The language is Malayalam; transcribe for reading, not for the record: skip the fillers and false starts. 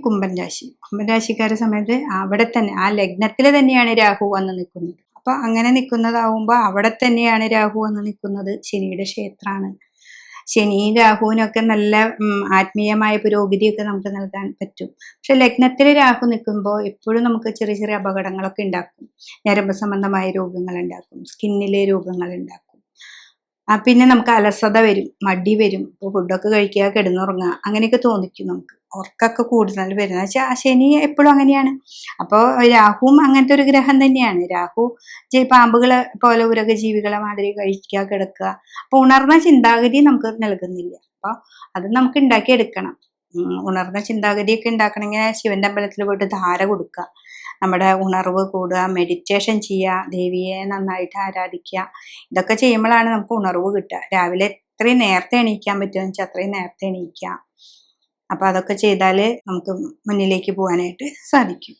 കുംഭൻ രാശി. കുംഭൻ രാശിക്കാരെ സമയത്ത് അവിടെ തന്നെ ആ ലഗ്നത്തിൽ തന്നെയാണ് രാഹു വന്ന് നിൽക്കുന്നത്. അപ്പൊ അങ്ങനെ നിൽക്കുന്നതാവുമ്പോൾ അവിടെ തന്നെയാണ് രാഹു വന്ന് നിൽക്കുന്നത്. ശനിയുടെ ക്ഷേത്രമാണ്. ശനിയും രാഹുവിനൊക്കെ നല്ല ആത്മീയമായ പുരോഗതിയൊക്കെ നമുക്ക് നൽകാൻ പറ്റും. പക്ഷെ ലഗ്നത്തിൽ രാഹു നിൽക്കുമ്പോൾ എപ്പോഴും നമുക്ക് ചെറിയ ചെറിയ അപകടങ്ങളൊക്കെ ഉണ്ടാക്കും. ഞരമ്പ് സംബന്ധമായ രോഗങ്ങൾ ഉണ്ടാക്കും, സ്കിന്നിലെ രോഗങ്ങൾ ഉണ്ടാക്കും. പിന്നെ നമുക്ക് അലസത വരും, മടി വരും. ഇപ്പോൾ ഫുഡൊക്കെ കഴിക്കുക, കിടന്നുറങ്ങുക, അങ്ങനെയൊക്കെ തോന്നിക്കും നമുക്ക്. ഉറക്കൊക്കെ കൂടുതൽ വരുന്നത് വെച്ചാൽ ആ ശനി എപ്പോഴും അങ്ങനെയാണ്. അപ്പോൾ രാഹുവും അങ്ങനത്തെ ഒരു ഗ്രഹം തന്നെയാണ്. രാഹു പാമ്പുകളെ പോലെ ഉരകജീവികളെ മാതിരി കഴിക്കുക, കിടക്കുക. അപ്പോൾ ഉണർന്ന ചിന്താഗതി നമുക്ക് നൽകുന്നില്ല. അപ്പോൾ അത് നമുക്ക് ഉണ്ടാക്കിയെടുക്കണം. ഉണർന്ന ചിന്താഗതിയൊക്കെ ഉണ്ടാക്കണമെങ്കിൽ ശിവന്റെ അമ്പലത്തിൽ പോയിട്ട് ധാര കൊടുക്കുക, നമ്മുടെ ഉണർവ് കൂടുക, മെഡിറ്റേഷൻ ചെയ്യുക, ദേവിയെ നന്നായിട്ട് ആരാധിക്കുക. ഇതൊക്കെ ചെയ്യുമ്പോഴാണ് നമുക്ക് ഉണർവ് കിട്ടുക. രാവിലെ എത്രയും നേരത്തെ എണീക്കാൻ പറ്റുമെന്ന് വെച്ചാൽ അത്രയും നേരത്തെ എണീക്കുക. അപ്പൊ അതൊക്കെ ചെയ്താൽ നമുക്ക് മുന്നിലേക്ക് പോകാനായിട്ട് സാധിക്കും.